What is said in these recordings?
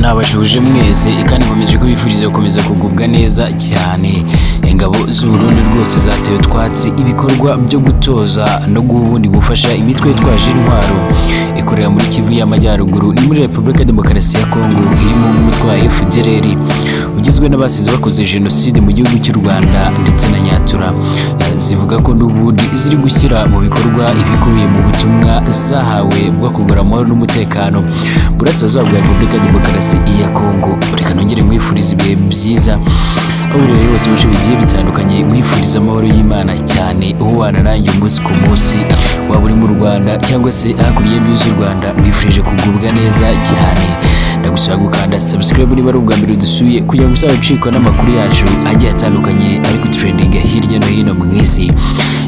nabashuje mwese kandi nkomeje kubifuriza gukomeza kugubwa neza cyane. Ingabo z'u Burundi rwose zatewe twatsi ibikorwa byo gutoza no gubundi gufasha imitwe yitwaje intwaro ikorera muri Kivu y'Amajyaruguru ni muri Repubulika Demokarasi ya Kongo irimo umutwe wa FDLR ugizwe n'abasize bakoze genocide mu gihugu cy'u Rwanda ndetse na Nyatura. Zivuga ko n'ubundi ziri gushyira mu bikorwa ibikubiye mu butumwa zahawe bwo kugura amahoro n'umutekano burasirazuba bwa Repubulika Demokarasi ya Kongo. Reka nongere mwifuriza ibihe byiza aho rero bose bice bigiye bitandukanye, mwifuriza amahoro y'Imana cyane ubana nanjye umunsi ku munsi, waba uri mu Rwanda cyangwa se hakuriye by'u Rwanda, mwifurije kugubwa neza cyane. Ndagusaba gukanda subscribe niba ari ubwa mbere dusuye kugira ngo uzabicikwa n'amakuru yacu agiye atandukanye ari gutrendinga hirya no hino mu isi.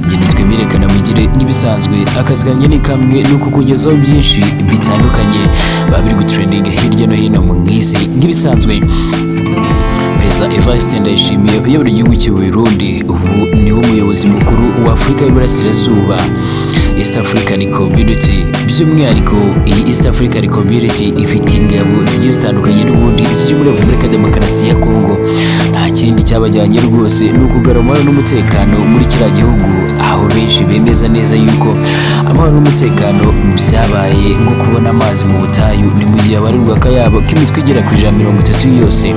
Njye nitwe Mirekana Mugire nk'ibisanzwe, akazi kanjye ni kamwe ni ukukugezaho byinshi bitandukanye biba biri gutrendinga hirya no hino mu isi nk'ibisanzwe. Perezida Evariste Ndayishimiye uyobora igihugu cy'u Burundi ubu niwe umuyobozi mukuru wa Afurika y'Iburasirazuba, East African Community. By'umwihariko iyi East African Community ifite ingabo zigiye zitandukanye n'ubundi ziri muri Repubulika Demokarasi ya Kongo. Nta kindi cyabajyanye rwose ni ukugarura amahoro n'umutekano muri kiriya gihugu, aho benshi bemeza neza yuko amahoro n'umutekano byabaye nko kubona amazi mu butayu. Ni mu gihe abarirwa akayabo k'imitwe igera ku 130 yose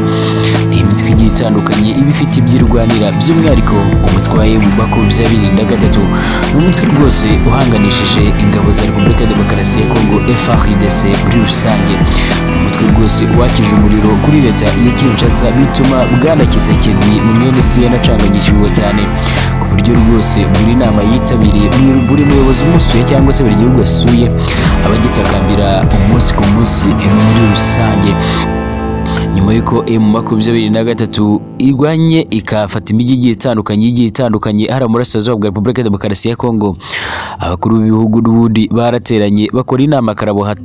ni imitwe igiye itandukanye iba ifite ibyirwanira, by'umwihariko umutwe wa M23 n'umutwe rwose uhanganishije ingabo za Repubulika Demokarasi ya Kongo FARDC muri rusange. Umutwe rwose wakije umuriro kuri leta ya Kinshasa bituma Bwana Kisekedi mwene yanacanganyikirwa cyane ku buryo rwose buri nama yitabiriye buri muyobozi umusuye cyangwa se buri gihugu asuye abagitakambira umunsi ku munsi muri rusange. Nyuma yuko M23 irwanye ikafata imijyi igiye itandukanye hari amurasirazuba bwa Repubulika Demokarasi ya Kongo, abakuru b'ibihugu n'ubundi barateranye bakora inama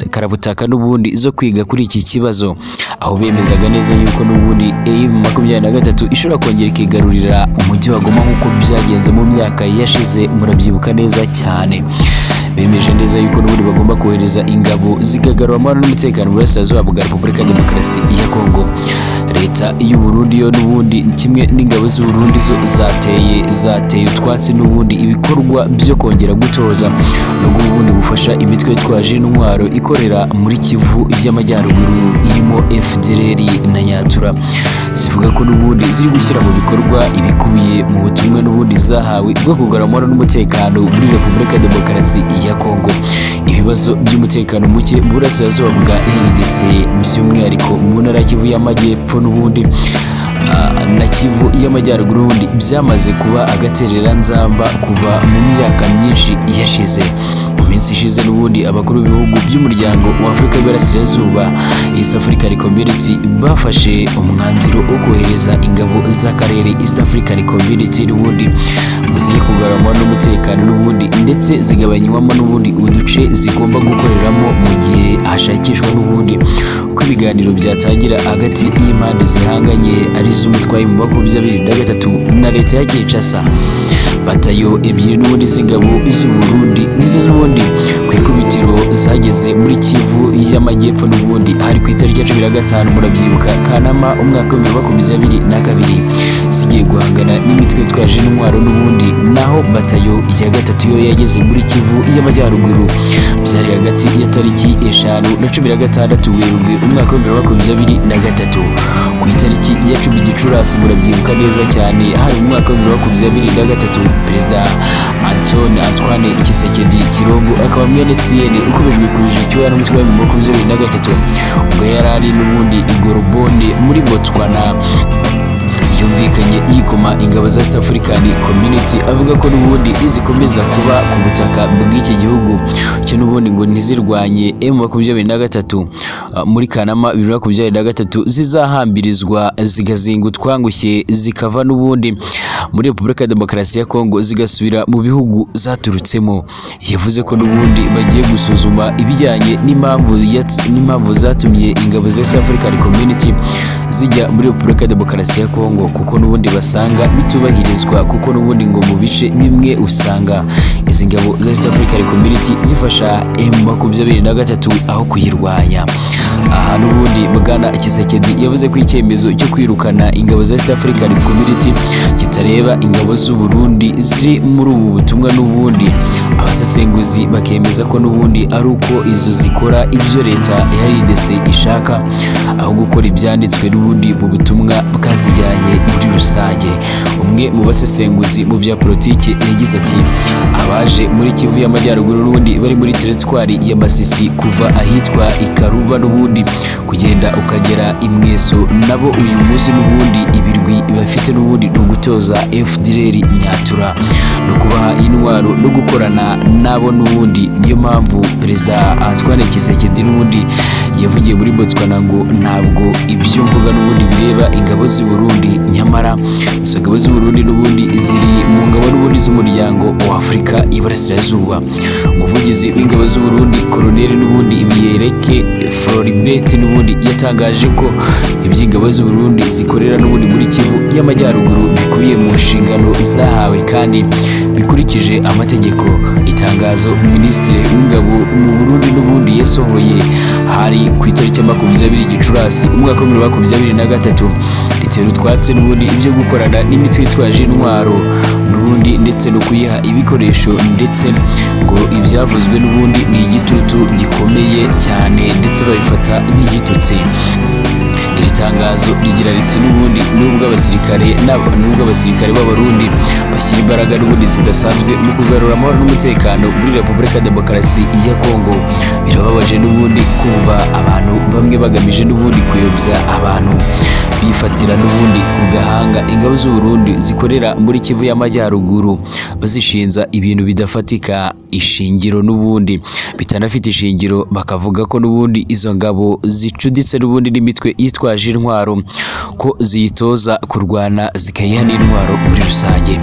karabutaka n'ubundi zo kwiga kuri iki kibazo, aho bemezaga neza yuko n'ubundi M23 ishobora kongera ikigarurira umujyi wa Goma nk'uko byagenze mu myaka yashize, murabyibuka neza cyane. Bemeje neza yuko n'ubundi bagomba kohereza ingabo zigagarura amahoro n'umutekano mu burasirazuba bwa Repubulika Demokarasi ya Kongo. Leta y'u Burundi yo n'ubundi kimwe n'ingabo z'u Burundi zo zateye utwatsi n'ubundi ibikorwa byo kongera gutoza no gubundi gufasha imitwe yitwaje intwaro ikorera muri Kivu y'Amajyaruguru irimo FDLR na Nyatura. Zivuga ko n'ubundi ziri gushyira mu bikorwa ibikubiye mu butumwa n'ubundi zahawe bwo kugarura amahoro n'umutekano muri Repubulika Demokarasi ya Kongo. Ibibazo by'umutekano muke burasirazuba bwa RDC by'umwihariko mu ntara ya Kivu y'Amajyepfo n'ubundi na Kivu y'Amajyaruguru byamaze kuba agaterera nzamba kuva mu myaka myinshi yashize. Mu minsi ishize n'ubundi abakuru b'ibihugu by'umuryango wa Afurika y'Iburasirazuba East African Community bafashe umwanzuro wo kohereza ingabo z'akarere East African Community n'ubundi muziye kugarura amahoro n'umutekano n'ubundi ndetse zigabanywamo n'ubundi uduce zigomba gukoreramo mu gihe hashakishwa n'ubundi uko ibiganiro byatangira hagati y'impande zihanganye ari z'umutwe wa M23 na leta ya Kinshasa. Batayo ebyiri n'ubundi z'ingabo z'u Burundi nizo n'ubundi ku ikubitiro zageze muri Kivu y'Amajyepfo n'ubundi hari ku itariki ya 15 murabyibuka Kanama umwaka wa 2022 zigiye guhangana n'imitwe yitwaje intwaro n'ubundi, naho batayo ya gatatu yo yageze muri Kivu y'Amajyaruguru byari hagati ya tariki 5 na 16 Werurwe umwaka wa 2023. Ku itariki ya 10 Gicurasi murabyibuka neza cyane hari mu mwaka wa 2023 Perezida Antoine Kisekedi Kirombo akaba mwene Etienne ukomejwe kujijwa n'umutwe wa M23 ubwo yari ari n'ubundi Igorobone muri Botswana. Yumvikanye yikoma ingabo za East African Community avuga ko n'ubundi izikomeza kuba ku butaka bw'iki gihugu cyo n'ubundi ngo ntizirwanye M23 muri Kanama 2023 zizahambirizwa zigazinga utwangushye zikava n'ubundi muri Repubulika Demokarasi ya Kongo zigasubira mu bihugu zaturutsemo. Yavuze ko n'ubundi bagiye gusuzuma ibijyanye n'impamvu zatumye ingabo za East African Community zijya muri Repubulika Demokarasi ya Kongo, kuko n'ubundi basanga bitubahirizwa, kuko n'ubundi ngo mu bice bimwe usanga izi ngabo za East African Community zifasha M23 aho kuyirwanya. aha n'ubundi Bwana Tshisekedi yavuze ko icyemezo cyo kwirukana ingabo za East African Community kitareba ingabo z'u Burundi ziri muri ubu butumwa n'ubundi abasesenguzi bakemeza ko n'ubundi ari uko izo zikora ibyo leta ya RDC ishaka aho gukora ibyanditswe n'ubundi mu butumwa bwazijyanye muri rusange. Umwe mu basesenguzi mu bya politiki yagize ati abaje muri Kivu y'Amajyaruguru n'ubundi bari muri teritwari ya Masisi kuva ahitwa Ikaruba n'ubundi kugenda ukagera Imweso nabo uyu munsi n'ubundi ibirwi bafite n'ubundi no gutoza FDLR Nyatura no kubaha intwaro no gukorana nabo n'ubundi. Niyo mpamvu Perezida Antoine Tshisekedi n'ubundi yavugiye muri Botswana ngo ntabwo ibyo mvuga n'ubundi bireba ingabo z'u Burundi, nyamara izo ngabo z'u Burundi n'ubundi ziri mu ngabo n'ubundi z'umuryango wa Afurika y'Iburasirazuba. Umuvugizi w'ingabo z'u Burundi Colonel n'ubundi Biyereke Floribert n'ubundi yatangaje ko iby'ingabo z'u Burundi zikorera n'ubundi muri Kivu y'Amajyaruguru bikubiye mu nshingano zahawe kandi bikurikije amategeko. Itangazo Minisitiri w'Ingabo mu Burundi n'ubundi yasohoye hari ku itariki ya 20 Gicurasi umwaka wa 2023 ritera utwatsi n'ubundi ibyo gukorana n'imitwe yitwaje intwaro n'ubundi ndetse no kuyiha ibikoresho, ndetse ngo ibyavuzwe n'ubundi ni igitutu gikomeye cyane ndetse babifata nk'igitutsi. Iri tangazo rigira riti n'ubundi nubwo abasirikare b'Abarundi bashyira imbaraga n'ubundi zidasanzwe mu kugarura amahoro n'umutekano muri Repubulika Demokarasi ya Kongo, birababaje n'ubundi kumva abantu bamwe bagamije n'ubundi kuyobya abantu bifatira n'ubundi ku gahanga ingabo z'u Burundi zikorera muri Kivu y'Amajyaruguru bazishinza ibintu bidafatika ishingiro n'ubundi bitanafite ishingiro, bakavuga ko n'ubundi izo ngabo zicuditse n'ubundi n'imitwe yitwaje intwaro ko ziyitoza kurwana zikayiha n'intwaro muri rusange.